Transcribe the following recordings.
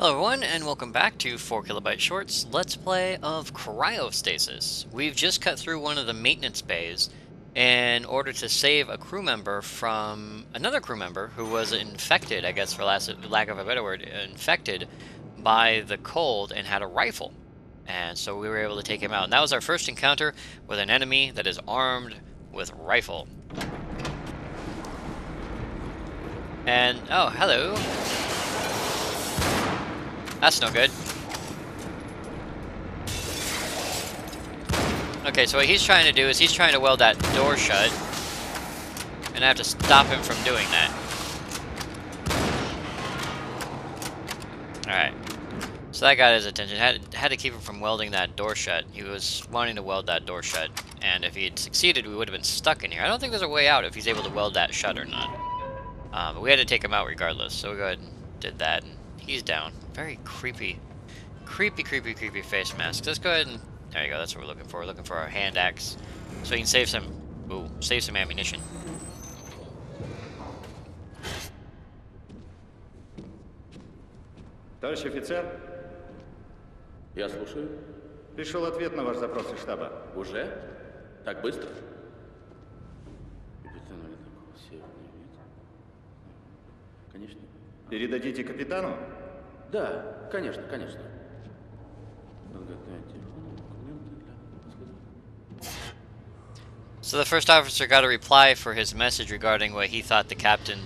Hello everyone, and welcome back to 4KB Shorts Let's Play of Cryostasis. We've just cut through one of the maintenance bays in order to save a crew member from another crew member who was infected, I guess for lack of a better word, infected by the cold and had a rifle. And so we were able to take him out. And that was our first encounter with an enemy that is armed with rifle. And, oh, hello. That's no good. Okay, so what he's trying to do is he's trying to weld that door shut. And I have to stop him from doing that. Alright. So that got his attention. Had to keep him from welding that door shut. He was wanting to weld that door shut. And if he had succeeded, we would have been stuck in here. I don't think there's a way out if he's able to weld that shut or not. But we had to take him out regardless. So we go ahead and did that. And he's down. Very creepy. Creepy face mask. Let's go ahead and... There you go, that's what we're looking for. We're looking for our hand axe. So we can save some... Ooh, save some ammunition. Товарищ офицер, Я слушаю. пришел ответ на ваш запрос из штаба. Уже? Так быстро? Капитан ледокола «Северный» нет? Конечно. Передадите капитану? Да, конечно. Подготовить телефон, документы для... So the first officer got a reply for his message regarding what he thought the captain...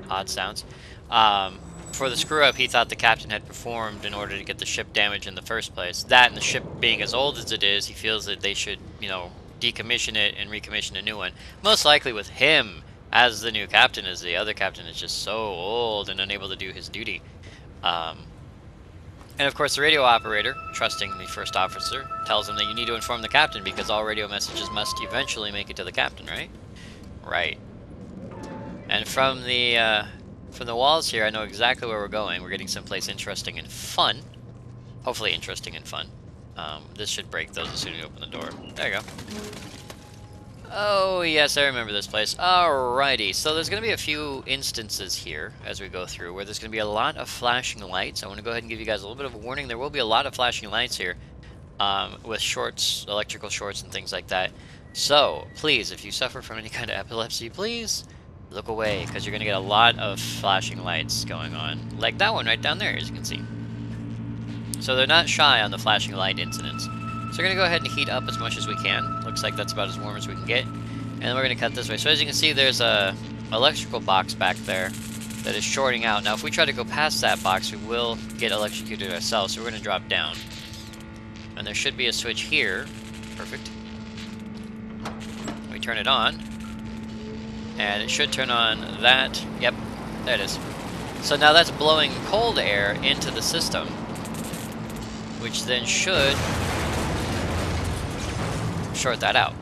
Odd sounds. For the screw-up he thought the captain had performed in order to get the ship damaged in the first place. That and the ship being as old as it is, he feels that they should, you know, decommission it and recommission a new one. Most likely with him as the new captain, as the other captain is just so old and unable to do his duty. And of course the radio operator, trusting the first officer, tells him that you need to inform the captain because all radio messages must eventually make it to the captain, right? Right. And from the walls here, I know exactly where we're going. We're getting someplace interesting and fun. Hopefully interesting and fun. This should break those as soon as you open the door. There you go. Oh, yes, I remember this place. Alrighty, so there's going to be a few instances here as we go through where there's going to be a lot of flashing lights. I want to go ahead and give you guys a little bit of a warning. There will be a lot of flashing lights here with shorts, electrical shorts and things like that. So, please, if you suffer from any kind of epilepsy, please look away because you're going to get a lot of flashing lights going on. Like that one right down there, as you can see. So they're not shy on the flashing light incidents. So we're going to go ahead and heat up as much as we can. Looks like that's about as warm as we can get. And then we're going to cut this way. So as you can see, there's a electrical box back there that is shorting out. Now if we try to go past that box, we will get electrocuted ourselves. So we're going to drop down. And there should be a switch here. Perfect. We turn it on. And it should turn on that. Yep, there it is. So now that's blowing cold air into the system, which then should short that out.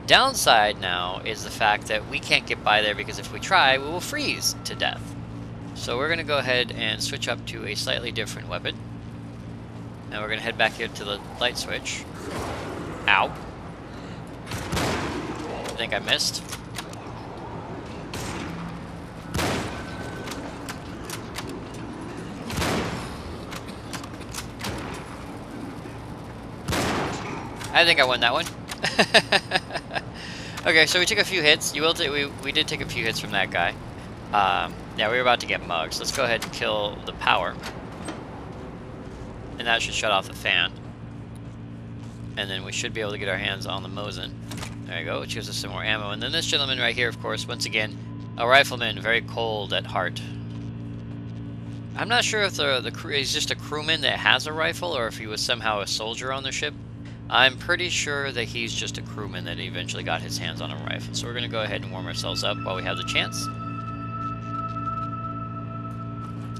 Downside now is the fact that we can't get by there because if we try, we will freeze to death. So we're going to go ahead and switch up to a slightly different weapon. And we're going to head back here to the light switch. Ow. I think I missed. I think I won that one. Okay, so we took a few hits. We did take a few hits from that guy. Yeah, we were about to get mugged. So let's go ahead and kill the power. And that should shut off the fan. And then we should be able to get our hands on the Mosin. There you go, which gives us some more ammo. And then this gentleman right here, of course, once again, a rifleman, very cold at heart. I'm not sure if he's just a crewman that has a rifle or if he was somehow a soldier on the ship. I'm pretty sure that he's just a crewman that eventually got his hands on a rifle. So we're going to go ahead and warm ourselves up while we have the chance.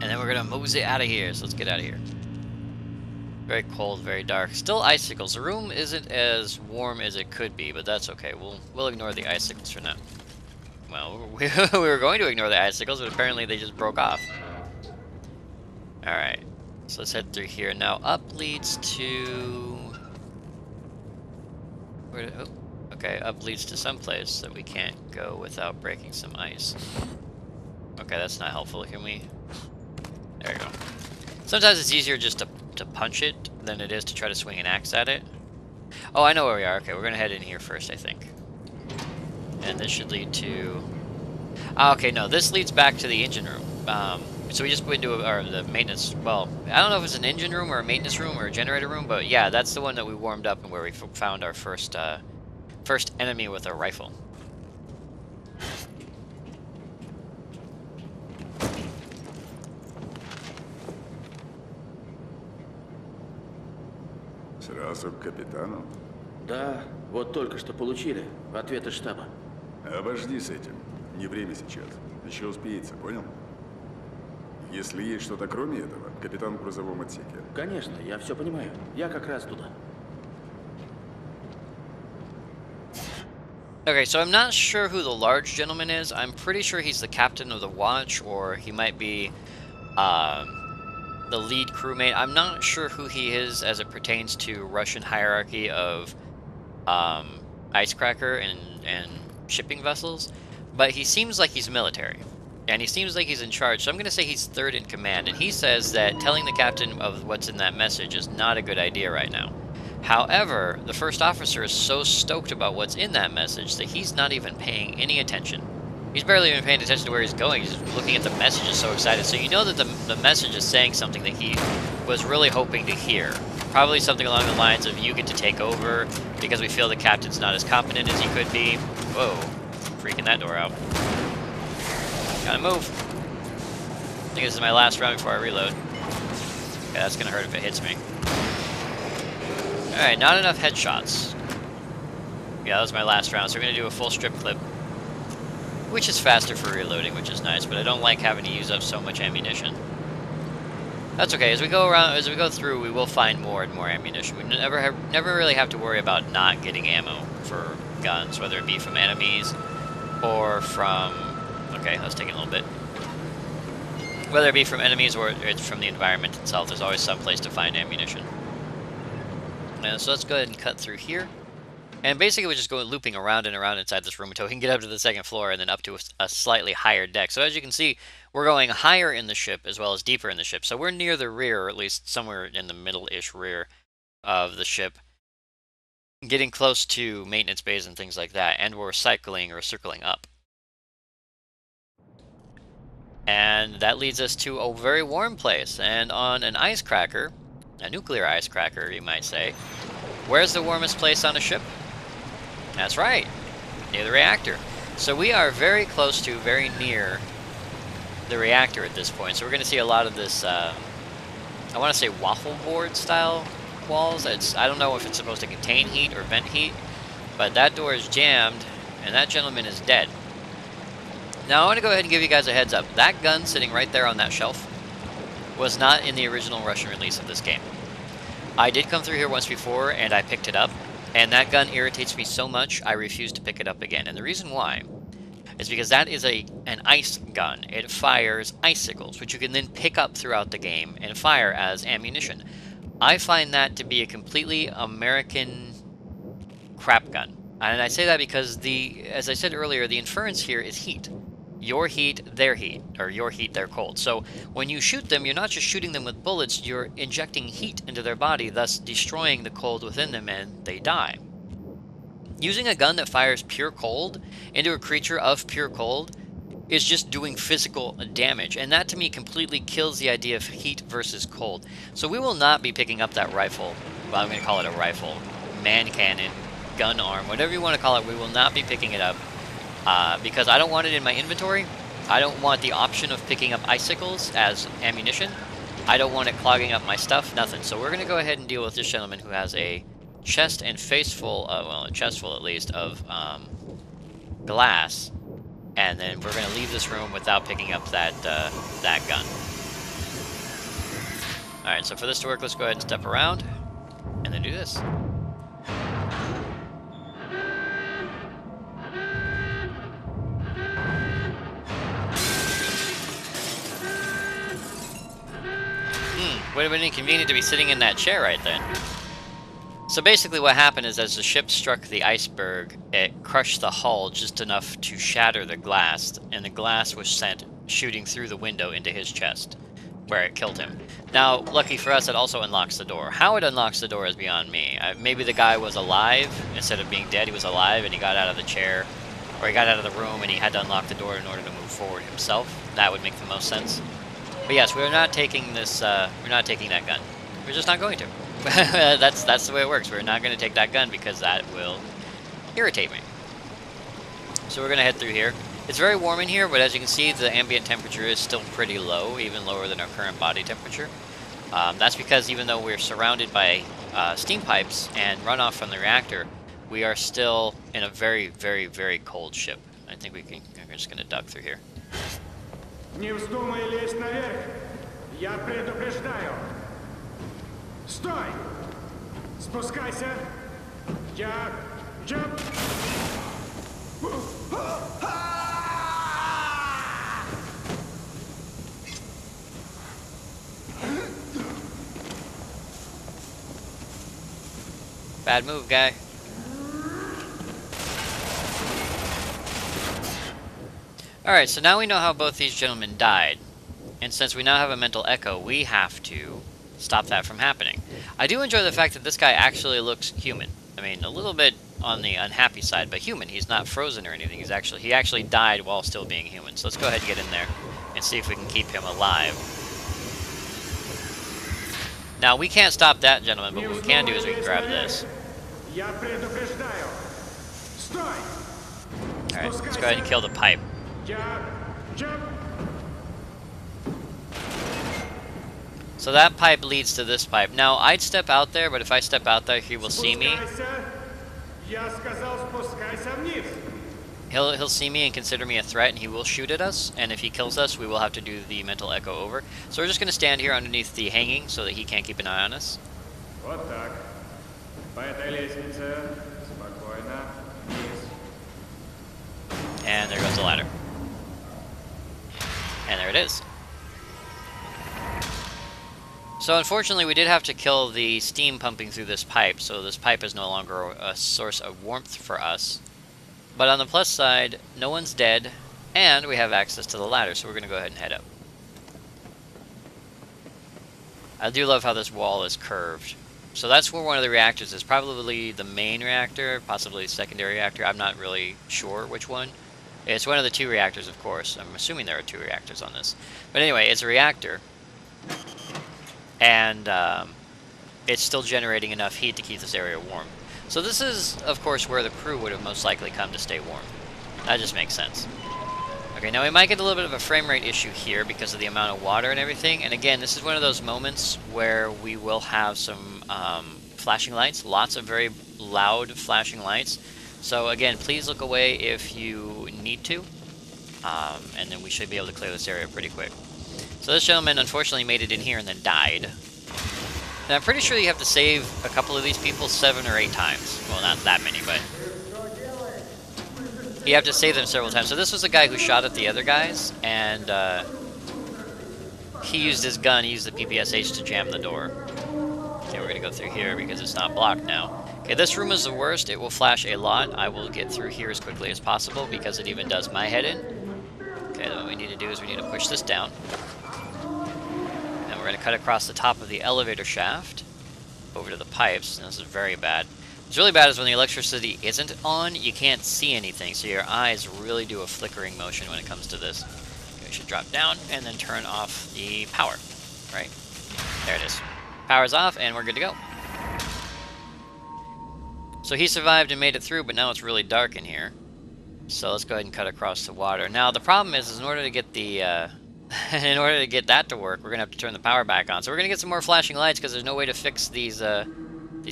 And then we're going to mosey out of here. So let's get out of here. Very cold, very dark. Still icicles. The room isn't as warm as it could be, but that's okay. We'll ignore the icicles for now. Well, we were going to ignore the icicles, but apparently they just broke off. Alright. So let's head through here. Now up leads to... Okay, up leads to some place that we can't go without breaking some ice. Okay, that's not helpful. Can we... There you go. Sometimes it's easier just to punch it than it is to try to swing an axe at it. Oh, I know where we are. Okay, we're gonna head in here first, I think. And this should lead to... Ah, okay, no, this leads back to the engine room. So we just went to the maintenance... Well, I don't know if it's an engine room or a maintenance room or a generator room, but yeah, that's the one that we warmed up and where we found our first enemy with a rifle. Сразу к капитану? Да, вот только что получили ответ из штаба. Обожди с этим. Не время сейчас. Еще успеется, понял? Если есть что-то кроме этого, капитан в грузовом отсеке. Конечно, я все понимаю. Я как раз туда. Okay, so I'm not sure who the large gentleman is. I'm pretty sure he's the captain of the watch, or he might be the lead crewmate. I'm not sure who he is as it pertains to Russian hierarchy of icecracker and shipping vessels, but he seems like he's military, and he seems like he's in charge, so I'm going to say he's third in command, and he says that telling the captain of what's in that message is not a good idea right now. However, the first officer is so stoked about what's in that message that he's not even paying any attention. He's barely even paying attention to where he's going. He's just looking at the message, is so excited. So you know that the message is saying something that he was really hoping to hear. Probably something along the lines of, you get to take over because we feel the captain's not as competent as he could be. Whoa, freaking that door out. Gotta move. I think this is my last round before I reload. Okay, that's gonna hurt if it hits me. Alright, not enough headshots. Yeah, that was my last round, so we're gonna do a full strip clip. Which is faster for reloading, which is nice, but I don't like having to use up so much ammunition. That's okay, as we go through, we will find more and more ammunition. We never really have to worry about not getting ammo for guns, whether it be from enemies or from... Okay, let's take it a little bit. Whether it be from enemies or it's from the environment itself, there's always some place to find ammunition. So let's go ahead and cut through here. And basically we just go looping around and around inside this room until we can get up to the second floor and then up to a slightly higher deck. So as you can see, we're going higher in the ship as well as deeper in the ship. So we're near the rear, or at least somewhere in the middle-ish rear of the ship, getting close to maintenance bays and things like that, and we're cycling or circling up. And that leads us to a very warm place, and on an icecracker, a nuclear icecracker you might say, where's the warmest place on a ship? That's right, near the reactor. So we are very close to, very near the reactor at this point. So we're going to see a lot of this, I want to say waffle board style walls. I don't know if it's supposed to contain heat or vent heat, but that door is jammed and that gentleman is dead. Now I want to go ahead and give you guys a heads up. That gun sitting right there on that shelf was not in the original Russian release of this game. I did come through here once before and I picked it up, and that gun irritates me so much I refuse to pick it up again. And the reason why is because that is an ice gun. It fires icicles, which you can then pick up throughout the game and fire as ammunition. I find that to be a completely American crap gun. And I say that because as I said earlier, the inference here is heat. Your heat, their heat, or your heat, their cold. So when you shoot them, you're not just shooting them with bullets, you're injecting heat into their body, thus destroying the cold within them, and they die. Using a gun that fires pure cold into a creature of pure cold is just doing physical damage, and that to me completely kills the idea of heat versus cold. So we will not be picking up that rifle. Well, I'm going to call it a rifle, man cannon, gun arm, whatever you want to call it. We will not be picking it up. Because I don't want it in my inventory. I don't want the option of picking up icicles as ammunition. I don't want it clogging up my stuff, nothing. So we're going to go ahead and deal with this gentleman who has a chest and face full, well, a chest full at least, of glass. And then we're going to leave this room without picking up that gun. Alright, so for this to work, let's go ahead and step around, and then do this. Would have been inconvenient to be sitting in that chair right then. So basically what happened is as the ship struck the iceberg, it crushed the hull just enough to shatter the glass, and the glass was sent shooting through the window into his chest, where it killed him. Now, lucky for us, it also unlocks the door. How it unlocks the door is beyond me. Maybe the guy was alive. Instead of being dead, he was alive, and he got out of the chair, or he got out of the room, and he had to unlock the door in order to move forward himself. That would make the most sense. But yes, we're not taking this, we're not taking that gun. We're just not going to. That's the way it works. We're not going to take that gun because that will irritate me. So we're going to head through here. It's very warm in here, but as you can see, the ambient temperature is still pretty low, even lower than our current body temperature. That's because even though we're surrounded by steam pipes and runoff from the reactor, we are still in a very, very, very cold ship. I think we're just going to duck through here. Не вздумай лезть наверх. Я предупреждаю. Стой! Спускайся. Jump. Bad move, guy. Alright, so now we know how both these gentlemen died. And since we now have a mental echo, we have to stop that from happening. I do enjoy the fact that this guy actually looks human. I mean, a little bit on the unhappy side, but human. He's not frozen or anything. He actually died while still being human. So let's go ahead and get in there and see if we can keep him alive. Now, we can't stop that gentleman, but what we can do is we can grab this. Alright, let's go ahead and kill the pipe. So that pipe leads to this pipe. Now, I'd step out there, but if I step out there, he will see me. He'll see me and consider me a threat, and he will shoot at us. And if he kills us, we will have to do the mental echo over. So we're just going to stand here underneath the hanging so that he can't keep an eye on us. Вот так. По этой лестнице. Спокойно. And there goes the ladder. And there it is. So unfortunately, we did have to kill the steam pumping through this pipe, so this pipe is no longer a source of warmth for us. But on the plus side, no one's dead, and we have access to the ladder, so we're going to go ahead and head up. I do love how this wall is curved. So that's where one of the reactors is, probably the main reactor, possibly the secondary reactor. I'm not really sure which one. It's one of the two reactors, of course. I'm assuming there are two reactors on this. But anyway, it's a reactor. And it's still generating enough heat to keep this area warm. So this is, of course, where the crew would have most likely come to stay warm. That just makes sense. Okay, now we might get a little bit of a frame rate issue here because of the amount of water and everything. And again, this is one of those moments where we will have some flashing lights, lots of very loud flashing lights. So again, please look away if you need to. And then we should be able to clear this area pretty quick. So this gentleman unfortunately made it in here and then died. And I'm pretty sure you have to save a couple of these people 7 or 8 times. Well, not that many, but you have to save them several times. So this was the guy who shot at the other guys, and he used his gun, he used the PPSH to jam the door. Okay, we're gonna go through here because it's not blocked now. Okay, this room is the worst. It will flash a lot. I will get through here as quickly as possible because it even does my head in. Okay, then what we need to do is we need to push this down. We're going to cut across the top of the elevator shaft over to the pipes, and this is very bad. What's really bad is when the electricity isn't on, you can't see anything, so your eyes really do a flickering motion when it comes to this. Okay, we should drop down and then turn off the power. Right? There it is. Power's off, and we're good to go. So he survived and made it through, but now it's really dark in here. So let's go ahead and cut across the water. Now, the problem is in order to get the... in order to get that to work, we're going to have to turn the power back on. So we're going to get some more flashing lights because there's no way to fix these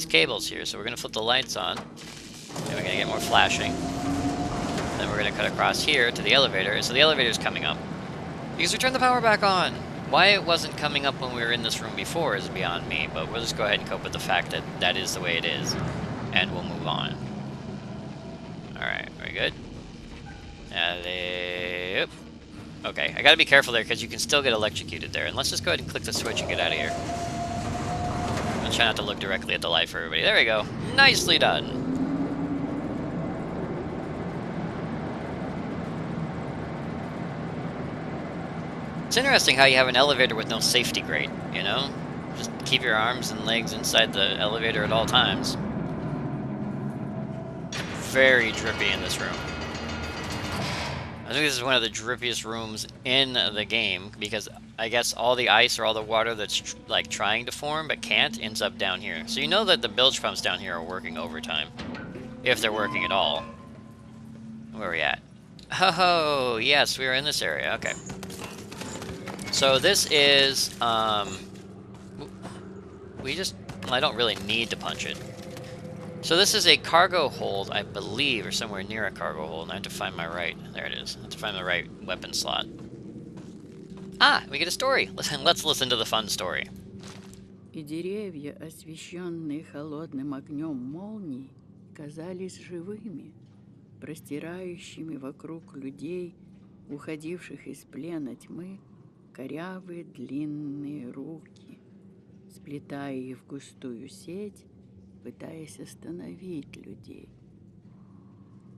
cables here. So we're going to flip the lights on. And we're going to get more flashing. Then we're going to cut across here to the elevator. So the elevator's coming up. Because we turned the power back on. Why it wasn't coming up when we were in this room before is beyond me. But we'll just go ahead and cope with the fact that that is the way it is. And we'll move on. Alright, very good. Yep. Okay, I gotta be careful there because you can still get electrocuted there. And let's just go ahead and click the switch and get out of here. I'll try not to look directly at the light for everybody. There we go. Nicely done. It's interesting how you have an elevator with no safety grate, you know? Just keep your arms and legs inside the elevator at all times. Very drippy in this room. I think this is one of the drippiest rooms in the game because I guess all the ice or all the water that's like trying to form but can't ends up down here. So you know that the bilge pumps down here are working overtime. If they're working at all. Where are we at? Oh, yes, we are in this area. Okay. So this is, we just, well, I don't really need to punch it. So this is a cargo hold, I believe, or somewhere near a cargo hold. And I have to find my right, there it is. I have to find the right weapon slot. Ah, we get a story. Let's listen to the fun story. И деревья, освещенные холодным огнем молний, казались живыми, простирающими вокруг людей, уходивших из плена тьмы, корявые длинные руки, сплетая их в густую сеть, пытаясь остановить людей.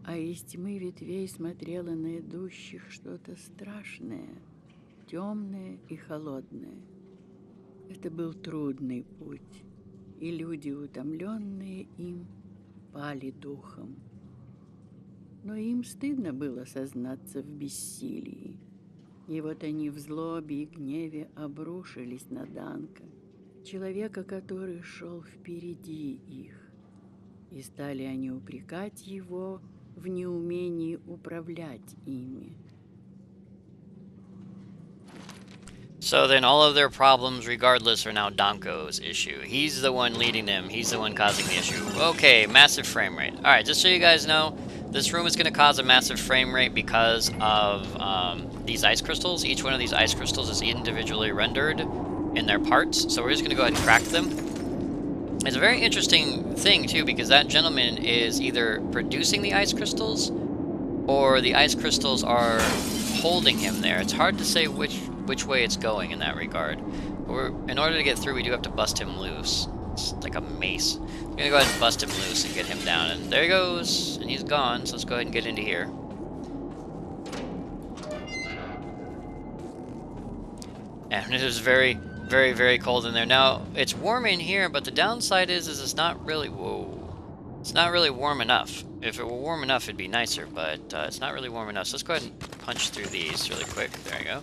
А из тьмы ветвей смотрело на идущих что-то страшное, темное и холодное. Это был трудный путь, и люди, утомленные им, пали духом. Но им стыдно было сознаться в бессилии. И вот они в злобе и гневе обрушились на Данка, человека, который шел впереди их. И стали они упрекать его в неумении управлять ими. So then all of their problems, regardless, are now Danko's issue. He's the one leading them. He's the one causing the issue. Okay, massive frame rate. Alright, just so you guys know, this room is going to cause a massive frame rate because of these ice crystals. Each one of these ice crystals is individually rendered in their parts. So we're just going to go ahead and crack them. It's a very interesting thing, too, because that gentleman is either producing the ice crystals or the ice crystals are holding him there. It's hard to say which way it's going in that regard. In order to get through, we do have to bust him loose. It's like a mace. We're gonna go ahead and bust him loose and get him down. And there he goes, and he's gone. So let's go ahead and get into here. And it is very, very, very cold in there. Now, it's warm in here, but the downside is it's not really, it's not really warm enough. If it were warm enough, it'd be nicer, but it's not really warm enough. So let's go ahead and punch through these really quick. There you go.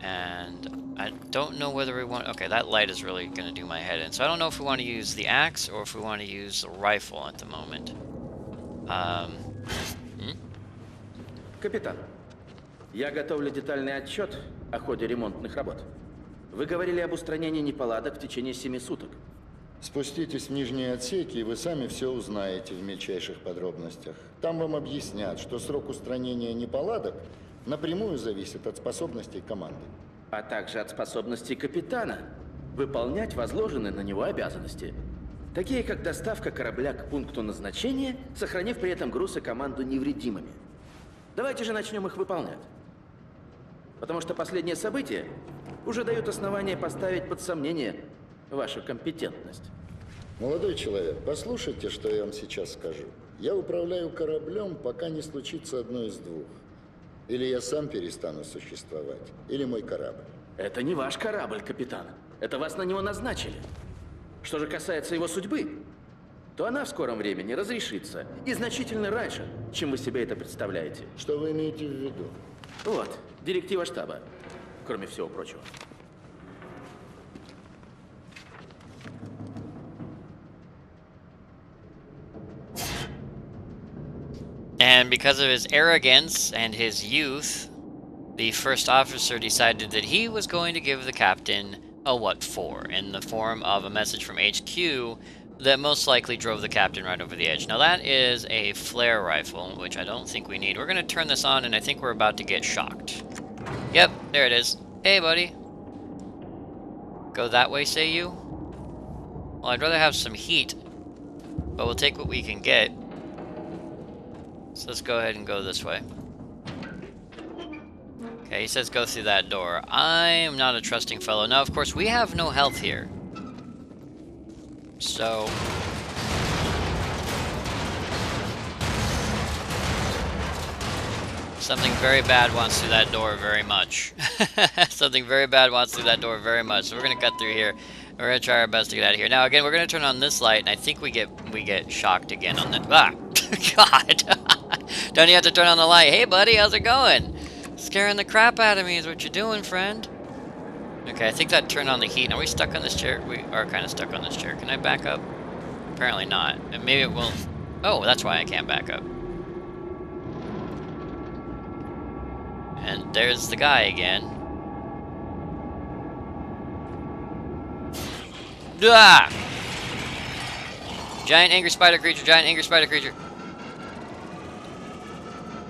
And I don't know whether we want... Okay, that light is really going to do my head in. So I don't know if we want to use the axe or if we want to use the rifle at the moment. Капитан, я готовлю детальный отчет о ходе ремонтных работ. Вы говорили об устранении неполадок в течение 7 суток. Спуститесь в нижние отсеки, и вы сами все узнаете в мельчайших подробностях. Там вам объяснят, что срок устранения неполадок напрямую зависит от способностей команды. А также от способностей капитана выполнять возложенные на него обязанности. Такие, как доставка корабля к пункту назначения, сохранив при этом груз и команду невредимыми. Давайте же начнем их выполнять. Потому что последние события уже дают основания поставить под сомнение вашу компетентность. Молодой человек, послушайте, что я вам сейчас скажу. Я управляю кораблем, пока не случится одно из двух. Или я сам перестану существовать, или мой корабль. Это не ваш корабль, капитан. Это вас на него назначили. Что же касается его судьбы, то она в скором времени разрешится. И значительно раньше, чем вы себе это представляете. Что вы имеете в виду? Вот, директива штаба, кроме всего прочего. And because of his arrogance and his youth, the first officer decided that he was going to give the captain a what for, in the form of a message from HQ that most likely drove the captain right over the edge. Now that is a flare rifle, which I don't think we need. We're going to turn this on, and I think we're about to get shocked. Yep, there it is. Hey, buddy. Go that way, say you? Well, I'd rather have some heat, but we'll take what we can get. So let's go ahead and go this way. Okay, he says go through that door. I am not a trusting fellow. Now, of course, we have no health here. So... Something very bad wants through that door very much. Something very bad wants through that door very much. So we're gonna cut through here. We're gonna try our best to get out of here. Now again, we're gonna turn on this light, and I think we get shocked again on that. Ah, God! Don't you have to turn on the light? Hey, buddy, how's it going? Scaring the crap out of me is what you're doing, friend. Okay, I think that turned on the heat. Are we stuck on this chair? We are kind of stuck on this chair. Can I back up? Apparently not. And maybe it will. Oh, that's why I can't back up. And there's the guy again. Ah! Giant angry spider creature, giant angry spider creature.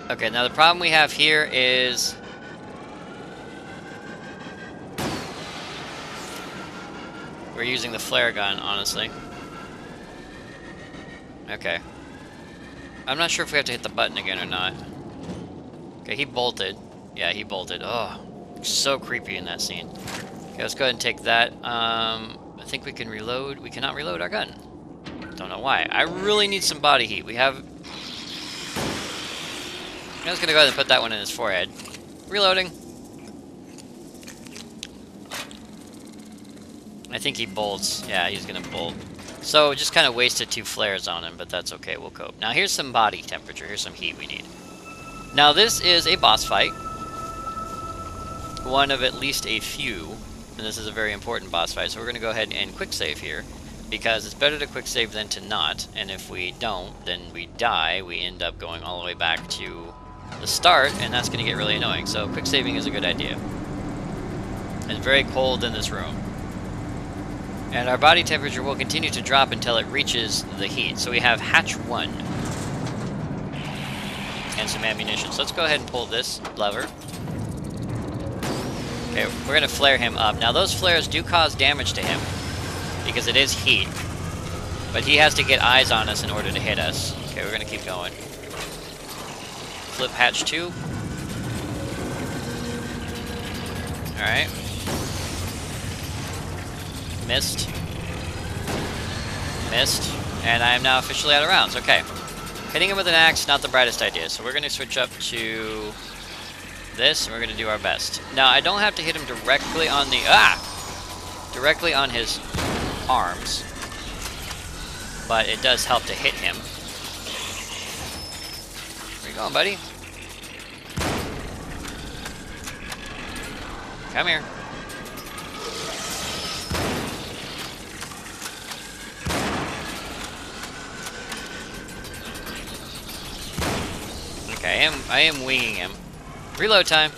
Okay, now the problem we have here is... we're using the flare gun, honestly. Okay. I'm not sure if we have to hit the button again or not. Okay, he bolted. Yeah, he bolted. Oh, so creepy in that scene. Okay, let's go ahead and take that. I think we can reload. We cannot reload our gun. Don't know why. I really need some body heat. We have... I'm just gonna go ahead and put that one in his forehead. Reloading. I think he bolts. Yeah, he's gonna bolt. So, just kind of wasted 2 flares on him, but that's okay. We'll cope. Now, here's some body temperature. Here's some heat we need. Now, this is a boss fight. One of at least a few. And this is a very important boss fight. So, we're gonna go ahead and quick save here. Because it's better to quick save than to not. And if we don't, then we die. We end up going all the way back to the start, and that's gonna get really annoying. So, quick saving is a good idea. It's very cold in this room. And our body temperature will continue to drop until it reaches the heat. So we have hatch 1. And some ammunition. So let's go ahead and pull this lever. Okay, we're gonna flare him up. Now those flares do cause damage to him, because it is heat. But he has to get eyes on us in order to hit us. Okay, we're gonna keep going. Flip hatch 2. Alright. Missed. Missed. And I am now officially out of rounds. Okay. Hitting him with an axe, not the brightest idea. So we're going to switch up to this, and we're going to do our best. Now, I don't have to hit him directly on the... directly on his arms. But it does help to hit him. Where you going, buddy? Come here. Okay, I am winging him. Reload time.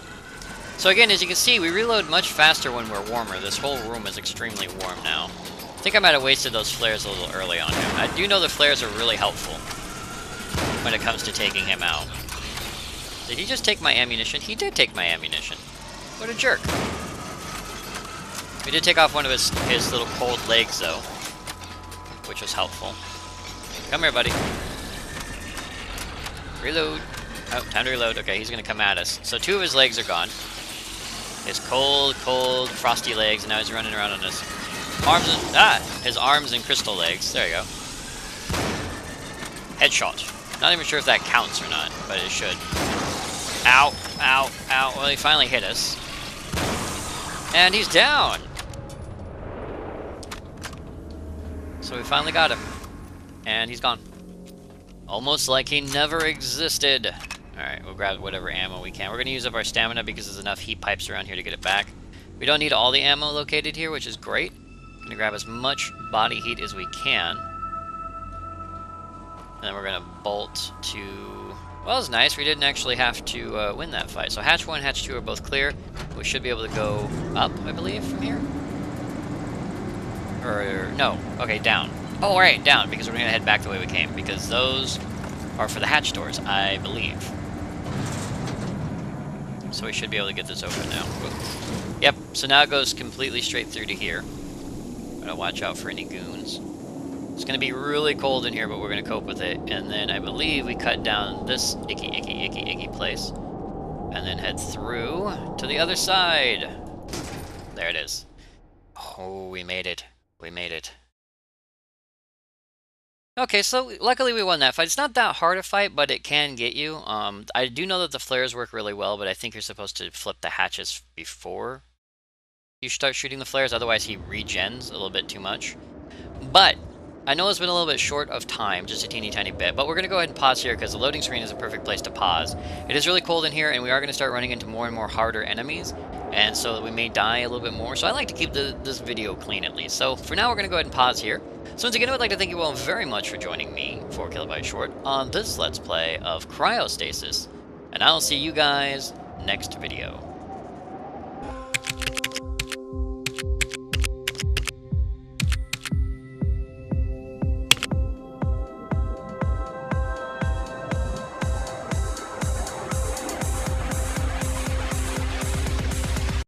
So again, as you can see, we reload much faster when we're warmer. This whole room is extremely warm now. I think I might have wasted those flares a little early on him. I do know the flares are really helpful when it comes to taking him out. Did he just take my ammunition? He did take my ammunition. What a jerk. We did take off one of his little cold legs, though, which was helpful. Come here, buddy. Reload. Oh, time to reload. Okay, he's gonna come at us. So 2 of his legs are gone. His cold, cold, frosty legs, and now he's running around on his arms and... his arms and crystal legs. There you go. Headshot. Not even sure if that counts or not, but it should. Ow, ow, ow. Well, he finally hit us. And he's down! So we finally got him. And he's gone. Almost like he never existed. Alright, we'll grab whatever ammo we can. We're going to use up our stamina because there's enough heat pipes around here to get it back. We don't need all the ammo located here, which is great. I'm going to grab as much body heat as we can. And then we're going to bolt to... Well, it's nice. We didn't actually have to win that fight. So hatch 1, hatch 2 are both clear. We should be able to go up, I believe, from here. Or, no. Okay, down. Oh, right, down, because we're going to head back the way we came. Because those are for the hatch doors, I believe. So we should be able to get this open now. Yep, so now it goes completely straight through to here. Gotta watch out for any goons. It's going to be really cold in here, but we're going to cope with it. And then I believe we cut down this icky place. And then head through to the other side. There it is. Oh, we made it. We made it. Okay, so luckily we won that fight. It's not that hard a fight, but it can get you. I do know that the flares work really well, but I think you're supposed to flip the hatches before you start shooting the flares. Otherwise, he regens a little bit too much. But I know it's been a little bit short of time, just a teeny tiny bit, but we're going to go ahead and pause here because the loading screen is a perfect place to pause. It is really cold in here, and we are going to start running into more and more harder enemies, and so we may die a little bit more. So I like to keep this video clean at least. So for now, we're going to go ahead and pause here. So once again, I would like to thank you all very much for joining me, 4KB Short, on this Let's Play of Cryostasis, and I'll see you guys next video.